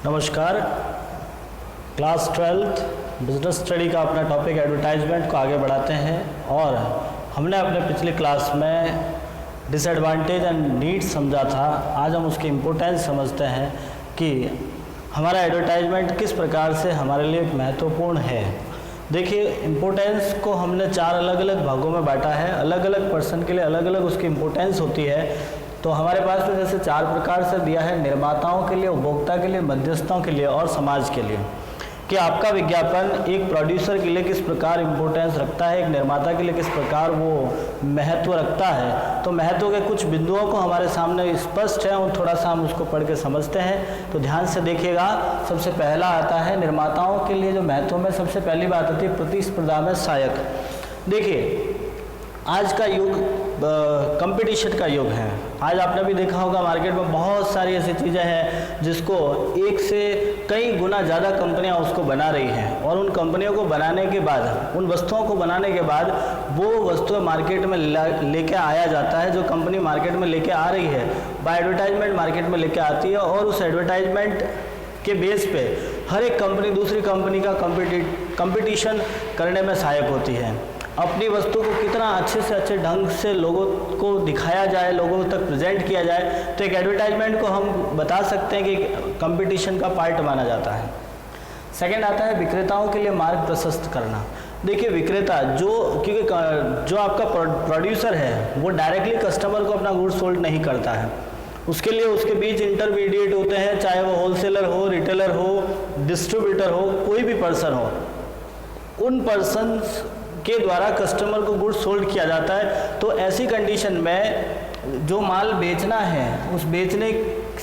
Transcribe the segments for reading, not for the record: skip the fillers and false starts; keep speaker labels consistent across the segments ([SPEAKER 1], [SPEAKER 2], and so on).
[SPEAKER 1] नमस्कार। Class 12th business study का अपना टॉपिक एडवर्टाइजमेंट को आगे बढ़ाते हैं और हमने अपने पिछली क्लास में डिसएडवांटेज एंड नीड्स समझा था। आज हम उसकी इम्पोर्टेंस समझते हैं कि हमारा एडवर्टाइजमेंट किस प्रकार से हमारे लिए महत्वपूर्ण है। देखिए, इम्पोर्टेंस को हमने 4 अलग अलग भागों में बांटा है। अलग अलग पर्सन के लिए अलग अलग उसकी इम्पोर्टेंस होती है। तो हमारे पास में जैसे 4 प्रकार से दिया है, निर्माताओं के लिए, उपभोक्ता के लिए, मध्यस्थों के लिए और समाज के लिए, कि आपका विज्ञापन एक प्रोड्यूसर के लिए किस प्रकार इम्पोर्टेंस रखता है, एक निर्माता के लिए किस प्रकार वो महत्व रखता है। तो महत्व के कुछ बिंदुओं को हमारे सामने स्पष्ट है और थोड़ा सा हम उसको पढ़ के समझते हैं। तो ध्यान से देखिएगा। सबसे पहला आता है निर्माताओं के लिए जो महत्व में सबसे पहली बात आती है प्रतिस्पर्धा में सहायक। देखिए, आज का युग कंपटीशन का युग है। आज आपने भी देखा होगा मार्केट में बहुत सारी ऐसी चीज़ें हैं जिसको एक से कई गुना ज़्यादा कंपनियां उसको बना रही हैं, और उन कंपनियों को बनाने के बाद, उन वस्तुओं को बनाने के बाद वो वस्तुएं मार्केट में लेके आया जाता है। जो कंपनी मार्केट में लेके आ रही है, बाय एडवर्टाइजमेंट मार्केट में लेके आती है, और उस एडवर्टाइजमेंट के बेस पे हर एक कंपनी दूसरी कंपनी का कंपटीशन करने में सहायक होती है। अपनी वस्तु को कितना अच्छे से अच्छे ढंग से लोगों को दिखाया जाए, लोगों तक प्रेजेंट किया जाए, तो एक एडवर्टाइजमेंट को हम बता सकते हैं कि कंपटीशन का पार्ट माना जाता है। सेकंड आता है विक्रेताओं के लिए मार्ग प्रशस्त करना। देखिए, विक्रेता क्योंकि जो आपका प्रोड्यूसर है वो डायरेक्टली कस्टमर को अपना गुड्स सोल्ड नहीं करता है। उसके लिए उसके बीच इंटरमीडिएट होते हैं, चाहे वो होलसेलर हो, रिटेलर हो, डिस्ट्रीब्यूटर हो, कोई भी पर्सन हो। उन पर्सन के द्वारा कस्टमर को गुड्स सोल्ड किया जाता है। तो ऐसी कंडीशन में जो माल बेचना है, उस बेचने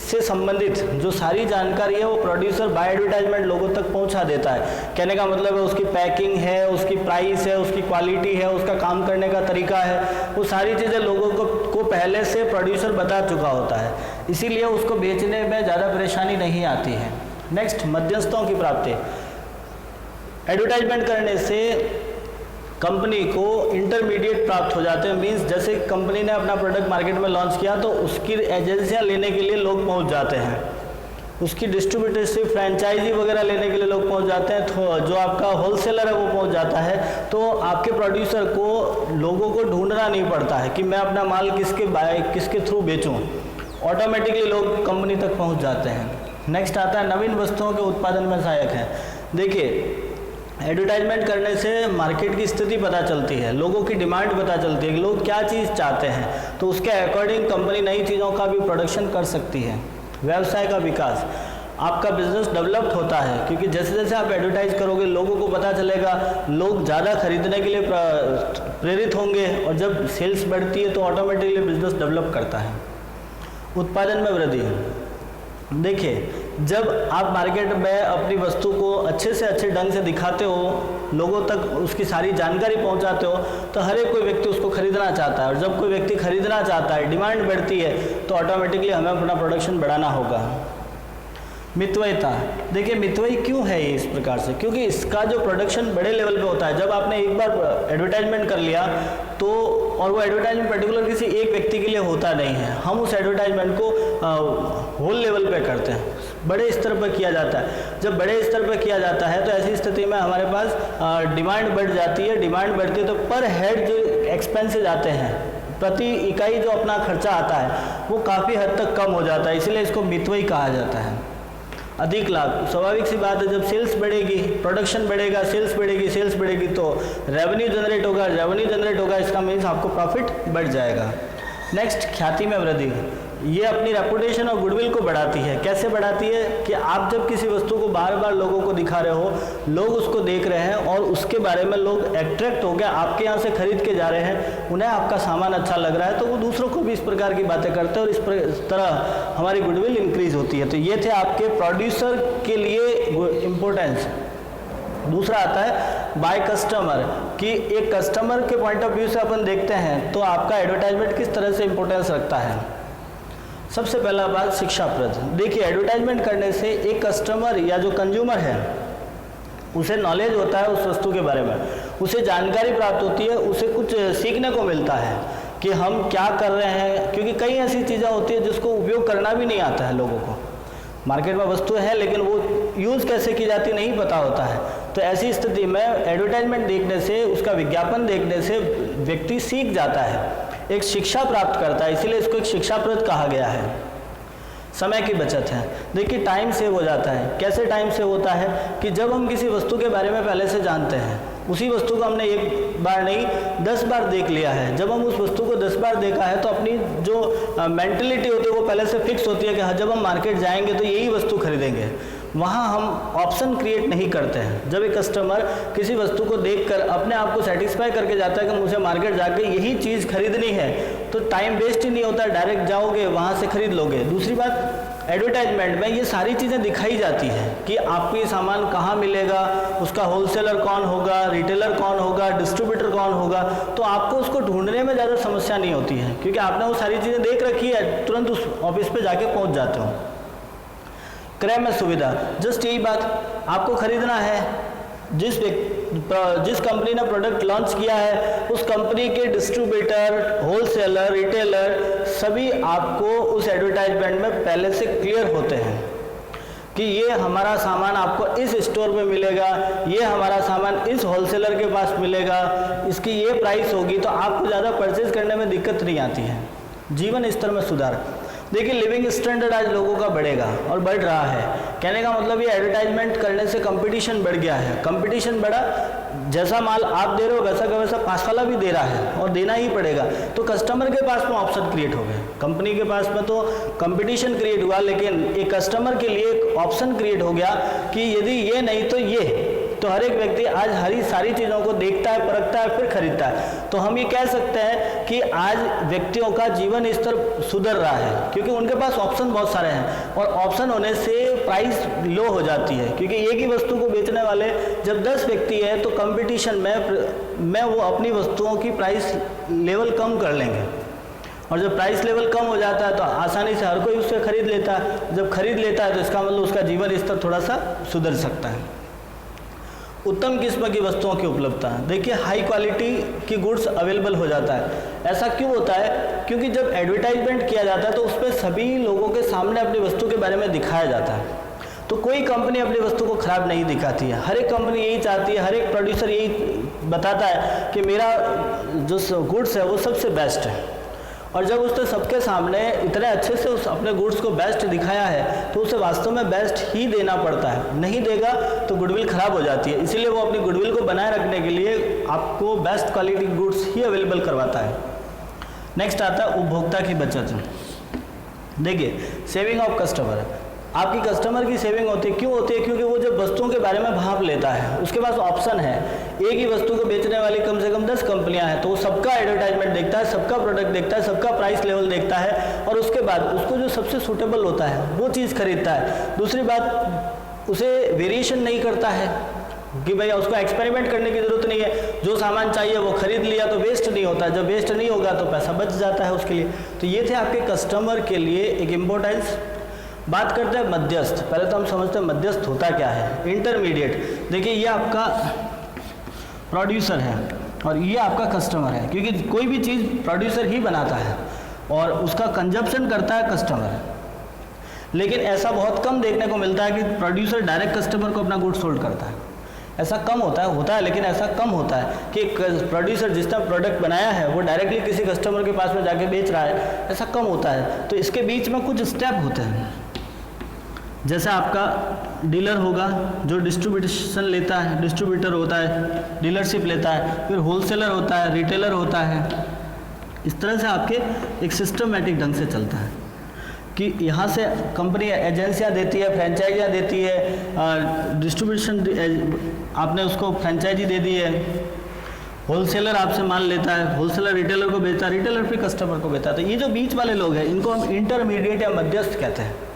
[SPEAKER 1] से संबंधित जो सारी जानकारी है वो प्रोड्यूसर बाय एडवर्टाइजमेंट लोगों तक पहुंचा देता है। कहने का मतलब है उसकी पैकिंग है, उसकी प्राइस है, उसकी क्वालिटी है, उसका काम करने का तरीका है, वो सारी चीज़ें लोगों को पहले से प्रोड्यूसर बता चुका होता है। इसीलिए उसको बेचने में ज़्यादा परेशानी नहीं आती है। नेक्स्ट, मध्यस्थों की प्राप्ति। एडवर्टाइजमेंट करने से कंपनी को इंटरमीडिएट प्राप्त हो जाते हैं। मींस जैसे कंपनी ने अपना प्रोडक्ट मार्केट में लॉन्च किया तो उसकी एजेंसियां लेने के लिए लोग पहुंच जाते हैं, उसकी डिस्ट्रीब्यूटरशिप फ्रेंचाइजी वगैरह लेने के लिए लोग पहुंच जाते हैं, तो जो आपका होलसेलर है वो पहुंच जाता है। तो आपके प्रोड्यूसर को लोगों को ढूंढना नहीं पड़ता है कि मैं अपना माल किसके थ्रू बेचूँ। ऑटोमेटिकली लोग कंपनी तक पहुँच जाते हैं। नेक्स्ट आता है नवीन वस्तुओं के उत्पादन में सहायक है। देखिए, एडवर्टाइजमेंट करने से मार्केट की स्थिति पता चलती है, लोगों की डिमांड पता चलती है कि लोग क्या चीज़ चाहते हैं, तो उसके अकॉर्डिंग कंपनी नई चीज़ों का भी प्रोडक्शन कर सकती है। व्यवसाय का विकास, आपका बिजनेस डेवलप्ड होता है क्योंकि जैसे जैसे आप एडवर्टाइज करोगे लोगों को पता चलेगा, लोग ज़्यादा खरीदने के लिए प्रेरित होंगे, और जब सेल्स बढ़ती है तो ऑटोमेटिकली बिजनेस डेवलप करता है। उत्पादन में वृद्धि। देखिए, जब आप मार्केट में अपनी वस्तु को अच्छे से अच्छे ढंग से दिखाते हो, लोगों तक उसकी सारी जानकारी पहुंचाते हो, तो हर एक कोई व्यक्ति उसको खरीदना चाहता है, और जब कोई व्यक्ति खरीदना चाहता है, डिमांड बढ़ती है, तो ऑटोमेटिकली हमें अपना प्रोडक्शन बढ़ाना होगा। मितव्ययता। देखिए, मितव्ययी क्यों है ये इस प्रकार से? क्योंकि इसका जो प्रोडक्शन बड़े लेवल पे होता है। जब आपने एक बार एडवर्टाइजमेंट कर लिया तो, और वो एडवर्टाइजमेंट पर्टिकुलर किसी एक व्यक्ति के लिए होता नहीं है, हम उस एडवर्टाइजमेंट को होल लेवल पे करते हैं, बड़े स्तर पर किया जाता है। जब बड़े स्तर पर किया जाता है तो ऐसी स्थिति में हमारे पास डिमांड बढ़ जाती है। डिमांड बढ़ती है तो पर हेड जो एक्सपेंसेज आते हैं, प्रति इकाई जो अपना खर्चा आता है, वो काफ़ी हद तक कम हो जाता है। इसलिए इसको मितव्ययी कहा जाता है। अधिक लाभ। स्वाभाविक सी बात है, जब सेल्स बढ़ेगी, प्रोडक्शन बढ़ेगा, सेल्स बढ़ेगी तो रेवेन्यू जनरेट होगा, इसका मीन्स आपको प्रॉफिट बढ़ जाएगा। नेक्स्ट, ख्याति में वृद्धि। ये अपनी रेपुटेशन और गुडविल को बढ़ाती है। कैसे बढ़ाती है? कि आप जब किसी वस्तु को बार बार लोगों को दिखा रहे हो, लोग उसको देख रहे हैं और उसके बारे में लोग अट्रैक्ट हो गए, आपके यहाँ से खरीद के जा रहे हैं, उन्हें आपका सामान अच्छा लग रहा है, तो वो दूसरों को भी इस प्रकार की बातें करते हैं और इस तरह हमारी गुडविल इंक्रीज होती है। तो ये थे आपके प्रोड्यूसर के लिए इम्पोर्टेंस। दूसरा आता है बाय कस्टमर, कि एक कस्टमर के पॉइंट ऑफ व्यू से अपन देखते हैं तो आपका एडवर्टाइजमेंट किस तरह से इंपॉर्टेंस रखता है। सबसे पहला बात, शिक्षाप्रद। देखिए, एडवर्टाइजमेंट करने से एक कस्टमर या जो कंज्यूमर है उसे नॉलेज होता है उस वस्तु के बारे में, उसे जानकारी प्राप्त होती है, उसे कुछ सीखने को मिलता है कि हम क्या कर रहे हैं। क्योंकि कई ऐसी चीज़ें होती है जिसको उपयोग करना भी नहीं आता है लोगों को, मार्केट में वस्तु है लेकिन वो यूज़ कैसे की जाती नहीं पता होता है। तो ऐसी स्थिति में एडवर्टाइजमेंट देखने से, उसका विज्ञापन देखने से व्यक्ति सीख जाता है, एक शिक्षा प्राप्त करता है, इसीलिए इसको एक शिक्षाप्रद कहा गया है। समय की बचत है। देखिए टाइम सेव हो जाता है। कैसे टाइम सेव होता है कि जब हम किसी वस्तु के बारे में पहले से जानते हैं, उसी वस्तु को हमने एक बार नहीं 10 बार देख लिया है, जब हम उस वस्तु को 10 बार देखा है तो अपनी जो मेंटलिटी होती है वो पहले से फिक्स होती है कि हाँ जब हम मार्केट जाएंगे तो यही वस्तु खरीदेंगे। वहाँ हम ऑप्शन क्रिएट नहीं करते हैं। जब एक कस्टमर किसी वस्तु को देखकर अपने आप को सेटिस्फाई करके जाता है कि मुझे मार्केट जाके यही चीज़ खरीदनी है, तो टाइम वेस्ट ही नहीं होता, डायरेक्ट जाओगे वहाँ से खरीद लोगे। दूसरी बात, एडवर्टाइजमेंट में ये सारी चीज़ें दिखाई जाती हैं कि आपको ये सामान कहाँ मिलेगा, उसका होलसेलर कौन होगा, रिटेलर कौन होगा, डिस्ट्रीब्यूटर कौन होगा, तो आपको उसको ढूंढने में ज़्यादा समस्या नहीं होती है क्योंकि आपने वो सारी चीज़ें देख रखी है, तुरंत उस ऑफिस पे जाके पहुँच जाते हो। क्रय में सुविधा, जस्ट यही बात, आपको खरीदना है, जिस कंपनी ने प्रोडक्ट लॉन्च किया है उस कंपनी के डिस्ट्रीब्यूटर, होलसेलर, रिटेलर सभी आपको उस एडवर्टाइजमेंट में पहले से क्लियर होते हैं कि ये हमारा सामान आपको इस स्टोर में मिलेगा, ये हमारा सामान इस होलसेलर के पास मिलेगा, इसकी ये प्राइस होगी, तो आपको ज़्यादा परचेज करने में दिक्कत नहीं आती है। जीवन स्तर में सुधार, देखिए लिविंग स्टैंडर्ड आज लोगों का बढ़ेगा और बढ़ रहा है। कहने का मतलब ये एडवर्टाइजमेंट करने से कंपटीशन बढ़ गया है। कंपटीशन बढ़ा, जैसा माल आप दे रहे हो वैसा का वैसा पास वाला भी दे रहा है और देना ही पड़ेगा, तो कस्टमर के पास में ऑप्शन क्रिएट हो गए। कंपनी के पास में तो कंपटीशन क्रिएट हुआ लेकिन एक कस्टमर के लिए एक ऑप्शन क्रिएट हो गया कि यदि ये नहीं तो ये, तो हर एक व्यक्ति आज हरी सारी चीज़ों को देखता है, परखता है, फिर खरीदता है। तो हम ये कह सकते हैं कि आज व्यक्तियों का जीवन स्तर सुधर रहा है क्योंकि उनके पास ऑप्शन बहुत सारे हैं और ऑप्शन होने से प्राइस लो हो जाती है क्योंकि एक ही वस्तु को बेचने वाले जब 10 व्यक्ति है तो कंपटीशन में वो अपनी वस्तुओं की प्राइस लेवल कम कर लेंगे और जब प्राइस लेवल कम हो जाता है तो आसानी से हर कोई उससे खरीद लेता है। जब खरीद लेता है तो इसका मतलब उसका जीवन स्तर थोड़ा सा सुधर सकता है। उत्तम किस्म की वस्तुओं की उपलब्धता, देखिए हाई क्वालिटी की गुड्स अवेलेबल हो जाता है। ऐसा क्यों होता है? क्योंकि जब एडवर्टाइजमेंट किया जाता है तो उस पर सभी लोगों के सामने अपनी वस्तु के बारे में दिखाया जाता है। तो कोई कंपनी अपनी वस्तु को खराब नहीं दिखाती है। हर एक कंपनी यही चाहती है, हर एक प्रोड्यूसर यही बताता है कि मेरा जो गुड्स है वो सबसे बेस्ट है। और जब उसने सबके सामने इतने अच्छे से उस अपने गुड्स को बेस्ट दिखाया है तो उसे वास्तव में बेस्ट ही देना पड़ता है। नहीं देगा तो गुडविल खराब हो जाती है। इसीलिए वो अपनी गुडविल को बनाए रखने के लिए आपको बेस्ट क्वालिटी गुड्स ही अवेलेबल करवाता है। नेक्स्ट आता है उपभोक्ता की बचत। देखिए सेविंग ऑफ कस्टमर, आपकी कस्टमर की सेविंग होती है। क्यों होती है? क्योंकि वो जब वस्तुओं के बारे में भाप लेता है, उसके पास ऑप्शन है, एक ही वस्तु को बेचने वाली कम से कम 10 कंपनियां हैं, तो वो सबका एडवर्टाइजमेंट देखता है, सबका प्रोडक्ट देखता है, सबका प्राइस लेवल देखता है और उसके बाद उसको जो सबसे सूटेबल होता है वो चीज़ खरीदता है। दूसरी बात, उसे वेरिएशन नहीं करता है कि भैया उसको एक्सपेरिमेंट करने की ज़रूरत नहीं है, जो सामान चाहिए वो खरीद लिया तो वेस्ट नहीं होता। जब वेस्ट नहीं होगा तो पैसा बच जाता है उसके लिए। तो ये थे आपके कस्टमर के लिए एक इम्पोर्टेंस। बात करते हैं मध्यस्थ। पहले तो हम समझते हैं मध्यस्थ होता क्या है। इंटरमीडिएट, देखिए ये आपका प्रोड्यूसर है और ये आपका कस्टमर है, क्योंकि कोई भी चीज़ प्रोड्यूसर ही बनाता है और उसका कंजप्शन करता है कस्टमर। लेकिन ऐसा बहुत कम देखने को मिलता है कि प्रोड्यूसर डायरेक्ट कस्टमर को अपना गुड सोल्ड करता है। ऐसा कम होता है लेकिन ऐसा कम होता है कि प्रोड्यूसर जिसने प्रोडक्ट बनाया है वो डायरेक्टली किसी कस्टमर के पास में जाके बेच रहा है, ऐसा कम होता है। तो इसके बीच में कुछ स्टेप होते हैं। जैसे आपका डीलर होगा जो डिस्ट्रीब्यूशन लेता है, डिस्ट्रीब्यूटर होता है, डीलरशिप लेता है, फिर होलसेलर होता है, रिटेलर होता है। इस तरह से आपके एक सिस्टमेटिक ढंग से चलता है कि यहाँ से कंपनी एजेंसियाँ देती है, फ्रेंचाइजियाँ देती है, डिस्ट्रीब्यूशन आपने उसको फ्रेंचाइजी दे दी है, होलसेलर आपसे माल लेता है, होलसेलर रिटेलर को बेचता है, रिटेलर फिर कस्टमर को बेचता है। तो ये जो बीच वाले लोग हैं इनको हम इंटरमीडिएट या मध्यस्थ कहते हैं।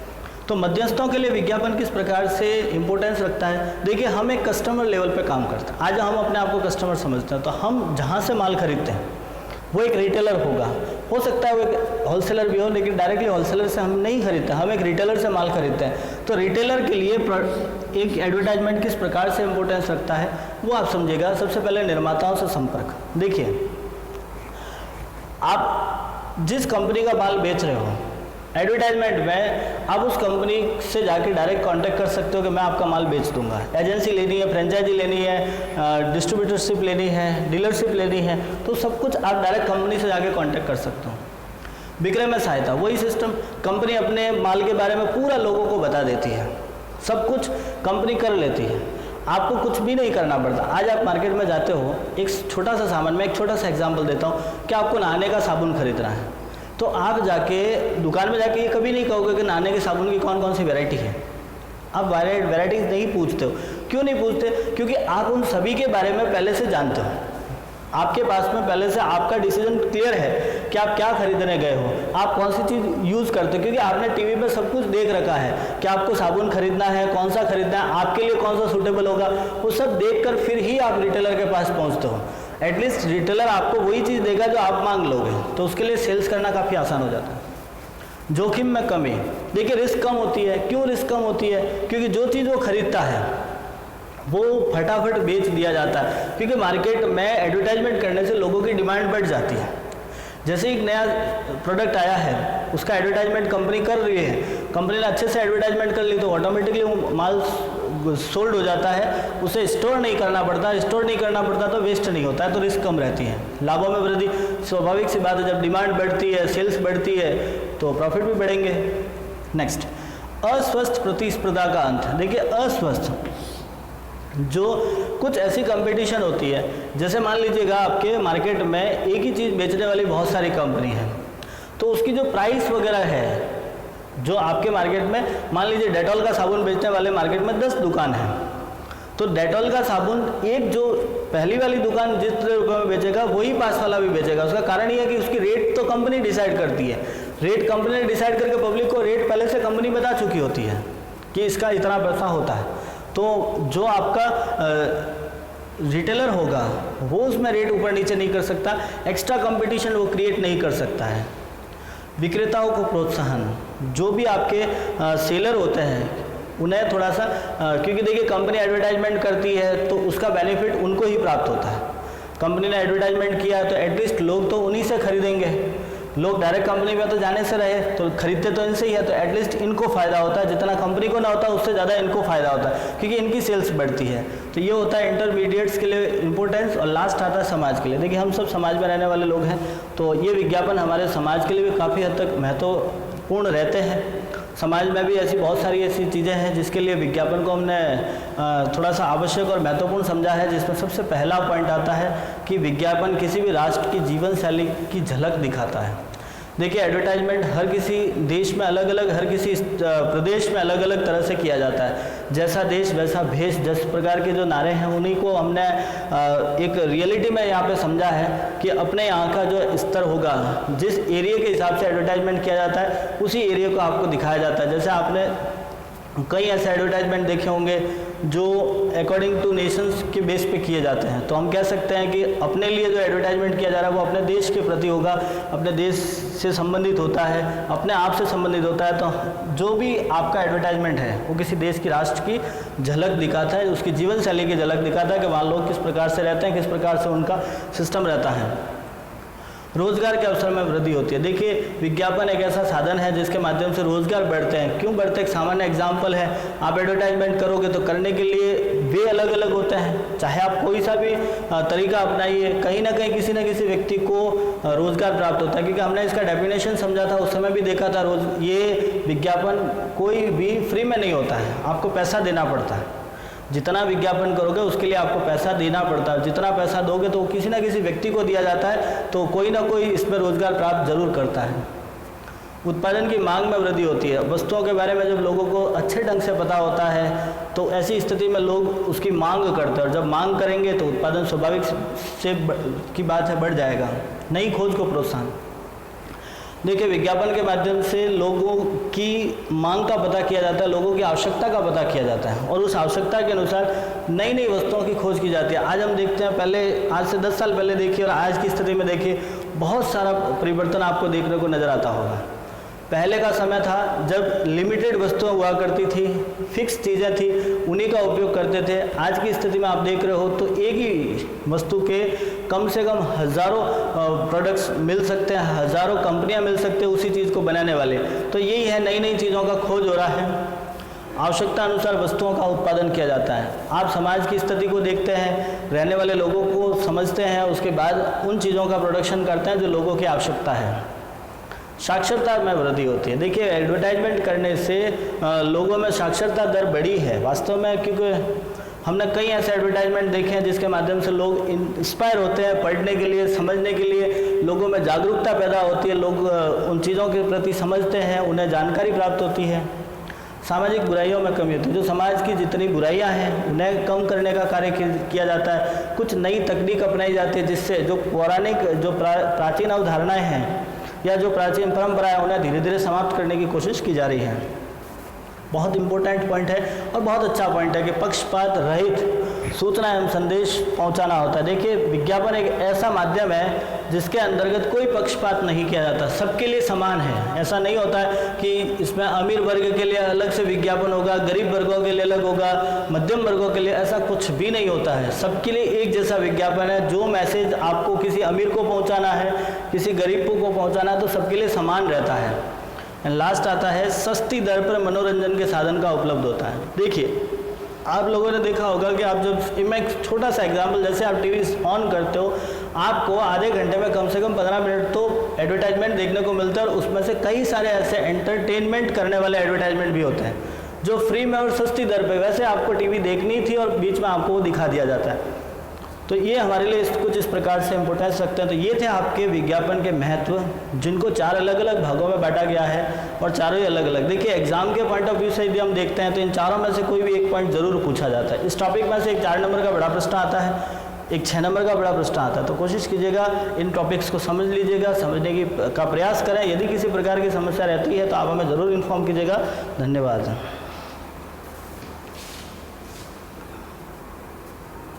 [SPEAKER 1] तो मध्यस्थों के लिए विज्ञापन किस प्रकार से इंपॉर्टेंस रखता है? देखिए हम एक कस्टमर लेवल पे काम करते हैं। आज हम अपने आप को कस्टमर समझते हैं, तो हम जहाँ से माल खरीदते हैं वो एक रिटेलर होगा, हो सकता है वो एक होलसेलर भी हो, लेकिन डायरेक्टली होलसेलर से हम नहीं खरीदते, हम एक रिटेलर से माल खरीदते हैं। तो रिटेलर के लिए एक एडवर्टाइजमेंट किस प्रकार से इंपॉर्टेंस रखता है वो आप समझिएगा। सबसे पहले निर्माताओं से संपर्क। देखिए आप जिस कंपनी का माल बेच रहे हो एडवर्टाइजमेंट में आप उस कंपनी से जाके डायरेक्ट कांटेक्ट कर सकते हो कि मैं आपका माल बेच दूंगा। एजेंसी लेनी है, फ्रेंचाइजी लेनी है, डिस्ट्रीब्यूटरशिप लेनी है, डीलरशिप लेनी है, तो सब कुछ आप डायरेक्ट कंपनी से जाके कांटेक्ट कर सकते हो। विक्रय में सहायता, वही सिस्टम, कंपनी अपने माल के बारे में पूरा लोगों को बता देती है, सब कुछ कंपनी कर लेती है, आपको कुछ भी नहीं करना पड़ता। आज आप मार्केट में जाते हो, एक छोटा सा सामान, मैं एक छोटा सा एग्जांपल देता हूँ कि आपको नहाने का साबुन खरीदना है, तो आप जाके दुकान में जाके ये कभी नहीं कहोगे कि नहाने के साबुन की कौन कौन सी वैरायटी है। आप वैराइटीज नहीं पूछते हो। क्यों नहीं पूछते? क्योंकि आप उन सभी के बारे में पहले से जानते हो, आपके पास में पहले से आपका डिसीजन क्लियर है कि आप क्या खरीदने गए हो, आप कौन सी चीज़ यूज़ करते हो, क्योंकि आपने टीवी पे सब कुछ देख रखा है कि आपको साबुन खरीदना है, कौन सा खरीदना है, आपके लिए कौन सा सूटेबल होगा, वो सब देखकर फिर ही आप रिटेलर के पास पहुंचते हो। एटलीस्ट रिटेलर आपको वही चीज़ देगा जो आप मांग लोगे, तो उसके लिए सेल्स करना काफ़ी आसान हो जाता है। जोखिम में कमी, देखिए रिस्क कम होती है। क्यों रिस्क कम होती है? क्योंकि जो चीज़ वो खरीदता है वो फटाफट बेच दिया जाता है, क्योंकि मार्केट में एडवर्टाइजमेंट करने से लोगों की डिमांड बढ़ जाती है। जैसे एक नया प्रोडक्ट आया है, उसका एडवर्टाइजमेंट कंपनी कर रही है, कंपनी ने अच्छे से एडवर्टाइजमेंट कर ली तो ऑटोमेटिकली वो माल सोल्ड हो जाता है, उसे स्टोर नहीं करना पड़ता, स्टोर नहीं करना पड़ता तो वेस्ट नहीं होता है, तो रिस्क कम रहती है। लाभों में वृद्धि, स्वाभाविक सी बात है, जब डिमांड बढ़ती है, सेल्स बढ़ती है तो प्रॉफिट भी बढ़ेंगे। नेक्स्ट, अस्वस्थ प्रतिस्पर्धा का अंत। देखिए अस्वस्थ, जो कुछ ऐसी कंपटीशन होती है, जैसे मान लीजिएगा आपके मार्केट में एक ही चीज़ बेचने वाली बहुत सारी कंपनी है, तो उसकी जो प्राइस वगैरह है, जो आपके मार्केट में मान लीजिए डेटॉल का साबुन बेचने वाले मार्केट में 10 दुकान है, तो डेटॉल का साबुन एक जो पहली वाली दुकान जिस रुपये में बेचेगा वही पास वाला भी बेचेगा। उसका कारण ये है कि उसकी रेट तो कंपनी डिसाइड करती है, रेट कंपनी ने डिसाइड करके पब्लिक को रेट पहले से कंपनी बता चुकी होती है कि इसका इतना पैसा होता है, तो जो आपका रिटेलर होगा वो उसमें रेट ऊपर नीचे नहीं कर सकता, एक्स्ट्रा कंपटीशन वो क्रिएट नहीं कर सकता है। विक्रेताओं को प्रोत्साहन, जो भी आपके सेलर होते हैं उन्हें थोड़ा सा क्योंकि देखिए कंपनी एडवर्टाइजमेंट करती है तो उसका बेनिफिट उनको ही प्राप्त होता है। कंपनी ने एडवर्टाइजमेंट किया है तो एटलीस्ट लोग तो उन्हीं से खरीदेंगे, लोग डायरेक्ट कंपनी में तो जाने से रहे, तो खरीदते तो इनसे ही है, तो एटलीस्ट इनको फ़ायदा होता है, जितना कंपनी को ना होता है उससे ज़्यादा इनको फ़ायदा होता है क्योंकि इनकी सेल्स बढ़ती है। तो ये होता है इंटरमीडिएट्स के लिए इंपॉर्टेंस। और लास्ट आता है समाज के लिए। देखिए हम सब समाज में रहने वाले लोग हैं, तो ये विज्ञापन हमारे समाज के लिए भी काफ़ी हद तक महत्वपूर्ण रहते हैं। समाज में भी ऐसी बहुत सारी ऐसी चीज़ें हैं जिसके लिए विज्ञापन को हमने थोड़ा सा आवश्यक और महत्वपूर्ण समझा है, जिसमें सबसे पहला पॉइंट आता है कि विज्ञापन किसी भी राष्ट्र की जीवन शैली की झलक दिखाता है। देखिए एडवर्टाइजमेंट हर किसी देश में अलग अलग, हर किसी प्रदेश में अलग अलग तरह से किया जाता है। जैसा देश वैसा भेष, 10 प्रकार के जो नारे हैं उन्हीं को हमने एक रियलिटी में यहाँ पे समझा है कि अपने यहाँ का जो स्तर होगा, जिस एरिया के हिसाब से एडवर्टाइजमेंट किया जाता है उसी एरिया को आपको दिखाया जाता है। जैसे आपने कई ऐसे एडवर्टाइजमेंट देखे होंगे जो अकॉर्डिंग टू नेशंस के बेस पे किए जाते हैं, तो हम कह सकते हैं कि अपने लिए जो एडवर्टाइजमेंट किया जा रहा है वो अपने देश के प्रति होगा, अपने देश से संबंधित होता है, अपने आप से संबंधित होता है। तो जो भी आपका एडवर्टाइजमेंट है वो किसी देश की राष्ट्र की झलक दिखाता है, उसकी जीवन शैली की झलक दिखाता है कि वहाँ लोग किस प्रकार से रहते हैं, किस प्रकार से उनका सिस्टम रहता है। रोजगार के अवसर में वृद्धि होती है। देखिए विज्ञापन एक ऐसा साधन है जिसके माध्यम से रोजगार बढ़ते हैं। क्यों बढ़ते हैं? एक सामान्य एग्जांपल है, आप एडवर्टाइजमेंट करोगे तो करने के लिए वे अलग अलग होते हैं, चाहे आप कोई सा भी तरीका अपनाइए, कहीं ना कहीं किसी न किसी व्यक्ति को रोजगार प्राप्त होता है। क्योंकि हमने इसका डेफिनेशन समझा था, उस समय भी देखा था, ये विज्ञापन कोई भी फ्री में नहीं होता है, आपको पैसा देना पड़ता है। जितना विज्ञापन करोगे उसके लिए आपको पैसा देना पड़ता है, जितना पैसा दोगे तो किसी ना किसी व्यक्ति को दिया जाता है, तो कोई ना कोई इसमें रोजगार प्राप्त जरूर करता है। उत्पादन की मांग में वृद्धि होती है। वस्तुओं के बारे में जब लोगों को अच्छे ढंग से पता होता है तो ऐसी स्थिति में लोग उसकी मांग करते हैं, और जब मांग करेंगे तो उत्पादन स्वाभाविक से की बात है बढ़ जाएगा। नई खोज को प्रोत्साहन। देखिए विज्ञापन के माध्यम से लोगों की मांग का पता किया जाता है, लोगों की आवश्यकता का पता किया जाता है, और उस आवश्यकता के अनुसार नई नई वस्तुओं की खोज की जाती है। आज हम देखते हैं, पहले आज से 10 साल पहले देखिए और आज की स्थिति में देखिए, बहुत सारा परिवर्तन आपको देखने को नज़र आता होगा। पहले का समय था जब लिमिटेड वस्तुएं हुआ करती थी, फिक्स चीज़ें थी, उन्हीं का उपयोग करते थे। आज की स्थिति में आप देख रहे हो तो एक ही वस्तु के कम से कम हज़ारों प्रोडक्ट्स मिल सकते हैं, हज़ारों कंपनियां मिल सकते हैं उसी चीज़ को बनाने वाले। तो यही है, नई नई चीज़ों का खोज हो रहा है, आवश्यकता अनुसार वस्तुओं का उत्पादन किया जाता है। आप समाज की स्थिति को देखते हैं, रहने वाले लोगों को समझते हैं, उसके बाद उन चीज़ों का प्रोडक्शन करते हैं जो लोगों की आवश्यकता है। साक्षरता में वृद्धि होती है। देखिए, एडवर्टाइजमेंट करने से लोगों में साक्षरता दर बढ़ी है वास्तव में, क्योंकि हमने कई ऐसे एडवर्टाइजमेंट देखे हैं जिसके माध्यम से लोग इंस्पायर होते हैं पढ़ने के लिए, समझने के लिए, लोगों में जागरूकता पैदा होती है, लोग उन चीज़ों के प्रति समझते हैं, उन्हें जानकारी प्राप्त होती है। सामाजिक बुराइयों में कमी होती है। जो समाज की जितनी बुराइयां हैं उन्हें कम करने का कार्य किया जाता है। कुछ नई तकनीक अपनाई जाती है जिससे जो पौराणिक, जो प्राचीन अवधारणाएं हैं या जो प्राचीन परंपराएं, उन्हें धीरे धीरे समाप्त करने की कोशिश की जा रही है। बहुत इंपॉर्टेंट पॉइंट है और बहुत अच्छा पॉइंट है कि पक्षपात रहित सूचना एवं संदेश पहुंचाना होता है। देखिए, विज्ञापन एक ऐसा माध्यम है जिसके अंतर्गत कोई पक्षपात नहीं किया जाता, सबके लिए समान है। ऐसा नहीं होता है कि इसमें अमीर वर्ग के लिए अलग से विज्ञापन होगा, गरीब वर्गों के लिए अलग होगा, मध्यम वर्गों के लिए, ऐसा कुछ भी नहीं होता है। सबके लिए एक जैसा विज्ञापन है। जो मैसेज आपको किसी अमीर को पहुँचाना है, किसी गरीब को पहुँचाना है, तो सबके लिए समान रहता है। लास्ट आता है, सस्ती दर पर मनोरंजन के साधन का उपलब्ध होता है। देखिए, आप लोगों ने देखा होगा कि आप जब, मैं एक छोटा सा एग्जांपल, जैसे आप टीवी ऑन करते हो, आपको आधे घंटे में कम से कम 15 मिनट तो एडवर्टाइजमेंट देखने को मिलता है और उसमें से कई सारे ऐसे एंटरटेनमेंट करने वाले एडवर्टाइजमेंट भी होते हैं जो फ्री में और सस्ती दर पे, वैसे आपको टीवी देखनी थी और बीच में आपको वो दिखा दिया जाता है। तो ये हमारे लिए कुछ इस प्रकार से इम्पोर्टेंस रखते हैं। तो ये थे आपके विज्ञापन के महत्व, जिनको 4 अलग अलग भागों में बांटा गया है और चारों ही अलग अलग। देखिए, एग्जाम के पॉइंट ऑफ व्यू से यदि हम देखते हैं तो इन चारों में से कोई भी एक पॉइंट जरूर पूछा जाता है। इस टॉपिक में से एक 4 नंबर का बड़ा प्रश्न आता है, एक 6 नंबर का बड़ा प्रश्न आता है। तो कोशिश कीजिएगा इन टॉपिक्स को समझ लीजिएगा, समझने का प्रयास करें। यदि किसी प्रकार की समस्या रहती है तो आप हमें ज़रूर इन्फॉर्म कीजिएगा। धन्यवाद।